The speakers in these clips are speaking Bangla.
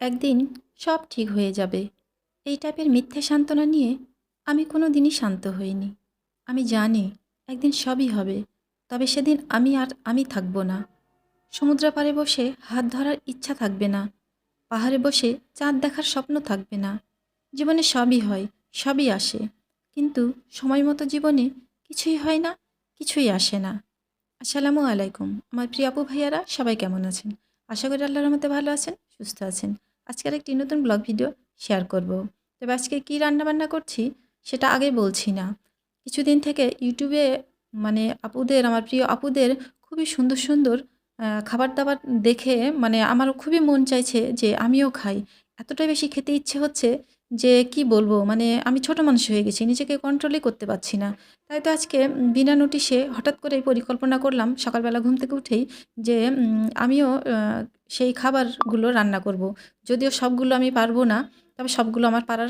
একদিন সব ঠিক হয়ে যাবে এই টাইপের মিথ্যে সান্ত্বনা নিয়ে আমি কোনো দিনই শান্ত হইনি। আমি জানি একদিন সবই হবে, তবে সেদিন আমি থাকবো না। সমুদ্র পাড়ে বসে হাত ধরার ইচ্ছা থাকবে না, পাহাড়ে বসে চাঁদ দেখার স্বপ্ন থাকবে না। জীবনে সবই হয়, সবই আসে, কিন্তু সময় মতো জীবনে কিছুই হয় না, কিছুই আসে না। আসসালামু আলাইকুম আমার প্রিয় আপু ভাইয়ারা, সবাই কেমন আছেন? আশা করি আল্লাহর রহমতে ভালো আছেন, সুস্থ আছেন। আজকের একটি নতুন ব্লগ ভিডিও শেয়ার করব। তবে আজকে কী রান্নাবান্না করছি সেটা আগে বলছি না। কিছুদিন থেকে ইউটিউবে আমার প্রিয় আপুদের খুবই সুন্দর সুন্দর খাবার দাবার দেখে আমারও খুবই মন চাইছে যে আমিও খাই। এতটাই বেশি খেতে ইচ্ছে হচ্ছে যে কি বলবো, আমি ছোট মানুষ হয়ে গেছি, নিজেকে কন্ট্রোলই করতে পারছি না। তাই তো আজকে বিনা নোটিশে হঠাৎ করেই পরিকল্পনা করলাম সকালবেলা ঘুম থেকে উঠেই যে আমিও সেই খাবারগুলো রান্না করব। যদিও সবগুলো আমি পারবো না, তবে সবগুলো আমার পারার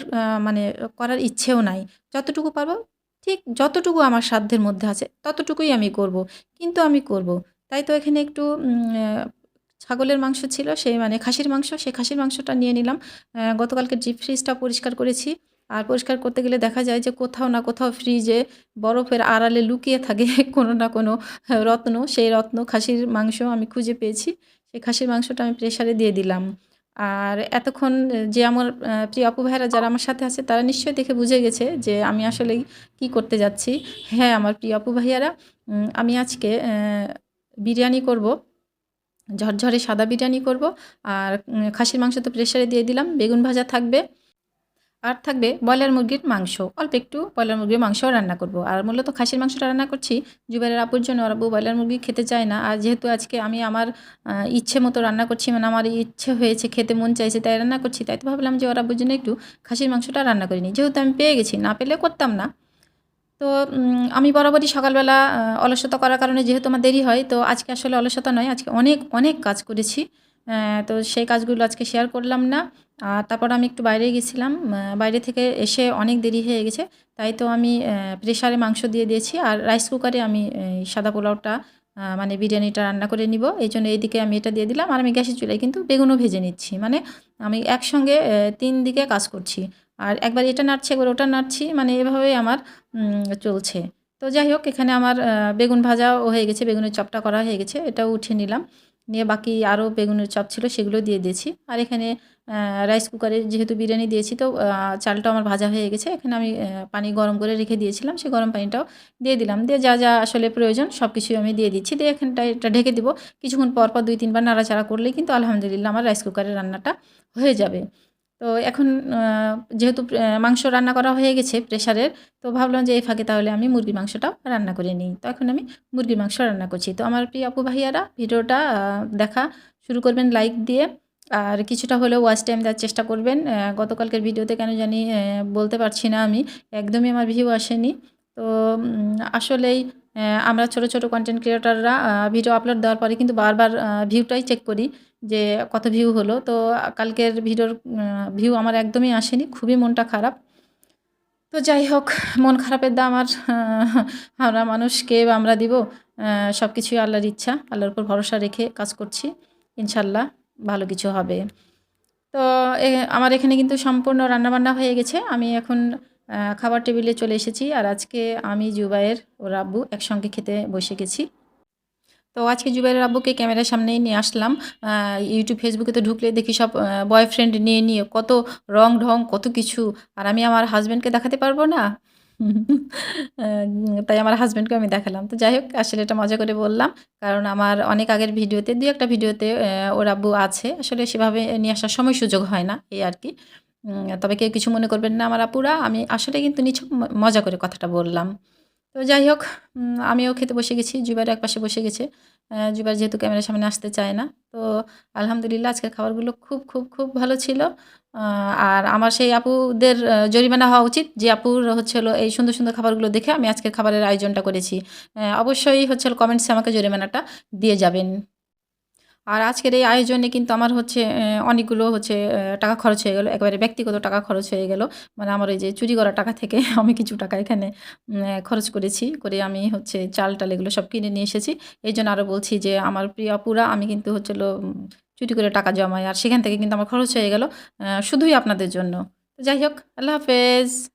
করার ইচ্ছেও নাই। যতটুকু পারবো, ঠিক যতটুকু আমার সাধ্যের মধ্যে আছে ততটুকুই আমি করব। কিন্তু আমি করব। তাই তো এখানে একটু ছাগলের মাংস ছিল, সেই খাসির মাংস, সেই খাসির মাংসটা নিয়ে নিলাম। গতকালকে ডিপ ফ্রিজটা পরিষ্কার করেছি। আর পরিষ্কার করতে গেলে দেখা যায় যে কোথাও না কোথাও ফ্রিজে বরফের আড়ালে লুকিয়ে থাকে কোনো না কোনো রত্ন। সেই রত্ন খাসির মাংস আমি খুঁজে পেয়েছি। সেই খাসির মাংসটা আমি প্রেসারে দিয়ে দিলাম। আর এতক্ষণ যে আমার প্রিয় আপু ভাইয়েরা যারা আমার সাথে আছে তারা নিশ্চয়ই দেখে বুঝে গেছে যে আমি আসলেই কী করতে যাচ্ছি। হ্যাঁ, আমার প্রিয় আপু ভাইয়ারা, আমি আজকে বিরিয়ানি করব। ঝরঝরে সাদা বিরিয়ানি করব। আর খাসির মাংস তো প্রেসারে দিয়ে দিলাম, বেগুন ভাজা থাকবে। আর থাকবে ব্রয়লার মুরগির মাংস, অল্প একটু ব্রয়লার মুরগির মাংসও রান্না করব। আর মূলত খাসির মাংসটা রান্না করছি জুবাইরের আপুর জন্য। আর আব্বু ব্রয়লার মুরগি খেতে চায় না। আর যেহেতু আজকে আমি আমার ইচ্ছে মতো রান্না করছি, আমার ইচ্ছে হয়েছে, খেতে মন চাইছে তাই রান্না করছি, তাই তো ভাবলাম যে ওর আব্বুর জন্য একটু খাসির মাংসটা রান্না করিনি, যেহেতু আমি পেয়ে গেছি, না পেলে করতাম না। তো আমি বরাবরই সকালবেলা অলসতা করার কারণে যেহেতু আমার দেরি হয়, তো আজকে আসলে অলসতা নয়, আজকে অনেক অনেক কাজ করেছি। তো সেই কাজগুলো আজকে শেয়ার করলাম না। আর তারপর আমি একটু বাইরে গেছিলাম, বাইরে থেকে এসে অনেক দেরি হয়ে গেছে। তাই তো আমি প্রেসারে মাংস দিয়ে দিয়েছি, আর রাইস কুকারে আমি সাদা পোলাওটা বিরিয়ানিটা রান্না করে নিব। এই জন্য এইদিকে আমি এটা দিয়ে দিলাম। আর আমি গ্যাসের চুলায় কিন্তু বেগুনও ভেজে নিচ্ছি, আমি একসঙ্গে ৩ দিকে কাজ করছি। আর একবার এটা নাড়ছি, একবার ওটা নাড়ছি, এভাবেই আমার চলছে। তো যাই হোক, এখানে আমার বেগুন ভাজাও হয়ে গেছে, বেগুনের চপটা করা হয়ে গেছে, এটাও উঠিয়ে নিলাম। নিয়ে বাকি আরও বেগুনের চপ ছিল সেগুলো দিয়ে দিয়েছি। আর এখানে রাইস কুকারে যেহেতু বিরিয়ানি দিয়েছি, তো চালটাও আমার ভাজা হয়ে গেছে। এখানে আমি পানি গরম করে রেখে দিয়েছিলাম, সেই গরম পানিটাও দিয়ে দিলাম। দিয়ে যা যা আসলে প্রয়োজন সব কিছুই আমি দিয়ে দিচ্ছি। দিয়ে এখানটায় এটা ঢেকে দিব। কিছুক্ষণ পর পর ২-৩ বার নাড়াচাড়া করলেই কিন্তু আলহামদুলিল্লাহ আমার রাইস কুকারের রান্নাটা হয়ে যাবে। তো এখন যেহেতু মাংস রান্না করা হয়ে গেছে প্রেসারের, তো ভাবলাম যে এই ফাঁকে তাহলে আমি মুরগির মাংসটাও রান্না করে নিই। তো এখন আমি মুরগির মাংস রান্না করছি। তো আমার প্রিয় আপু ভাইয়ারা, ভিডিওটা দেখা শুরু করবেন লাইক দিয়ে। আর কিছুটা হলেও ওয়াচ টাইম দেওয়ার চেষ্টা করবেন। গতকালকের ভিডিওতে কেন জানি বলতে পারছি না আমি, একদমই আমার ভিউ আসেনি। তো আসলেই আমরা ছোট ছোট কন্টেন্ট ক্রিয়েটররা ভিডিও আপলোড দেওয়ার পরে কিন্তু বারবার ভিউটাই চেক করি যে কত ভিউ হলো। তো কালকের ভিডিওর ভিউ আমার একদমই আসেনি, খুবই মনটা খারাপ। তো যাই হোক, মন খারাপের দাম আর আমরা মানুষ কে বা আমরা দিব? সব কিছুই আল্লাহর ইচ্ছা। আল্লাহর উপর ভরসা রেখে কাজ করছি। ইনশাল্লাহ ভালো কিছু হবে। তো আমার এখানে কিন্তু সম্পূর্ণ রান্নাবান্না হয়ে গেছে। আমি এখন খাবার টেবিলে চলে এসেছি। আর আজকে আমি, জুবায়ের, ওর আব্বু একসঙ্গে খেতে বসে গেছি। তো আজকে জুবাইরের আব্বুকে ক্যামেরার সামনেই নিয়ে আসলাম। ইউটিউব, ফেসবুকে তো ঢুকলে দেখি সব বয়ফ্রেন্ড নিয়ে কত রং-ঢং কত কিছু। আর আমি আমার হাসব্যান্ডকে দেখাতে পারবো না? আ তাই আমার হাসব্যান্ডকে আমি দেখালাম। তো যাই হোক, আসলে এটা মজা করে বললাম। কারণ আমার অনেক আগের ভিডিওতে ২-১ টা ভিডিওতে ওর আব্বু আছে। আসলে সেভাবে নিয়ে আসার সময় সুযোগ হয় না, এই আরকি। তবে কেউ কিছু মনে করবেন না আমার আপুরা। আমি আসলে কিন্তু নিছক মজা করে কথাটা বললাম। তো যাই হোক, আমিও খেতে বসে গেছি। জুবাইর একপাশে বসে গেছে। জুবাইর যেহেতু ক্যামেরার সামনে আসতে চায় না। তো আলহামদুলিল্লাহ আজকের খাবারগুলো খুব, খুব, খুব ভালো ছিল। আ আর আমার সেই আপুদের জরিমানা হওয়া উচিত, যে আপুর হচ্ছে হলো এই সুন্দর, সুন্দর খাবারগুলো দেখে আমি আজকের খাবারের আয়োজনটা করেছি। অবশ্যই হচ্ছে হলো কমেন্টসে আমাকে জরিমানাটা দিয়ে যাবেন। আর আজকের এই আয়োজনে কিন্তু আমার হচ্ছে অনেকগুলো হচ্ছে টাকা খরচ হয়ে গেল। একেবারে ব্যক্তিগত টাকা খরচ হয়ে গেল। আমার ওই যে চুরি করা টাকা থেকে আমি কিছু টাকা এখানে খরচ করেছি। করে আমি হচ্ছে চাল-টাল এগুলো সব কিনে নিয়ে এসেছি। এইজন্য আরো বলছি যে আমার প্রিয় আপুরা, আমি কিন্তু হচ্ছে হলো চুরি করে টাকা জমাই আর সেখান থেকে কিন্তু আমার খরচ হয়ে গেল শুধুই আপনাদের জন্য। তো যাই হোক, আল্লাহ হাফেজ।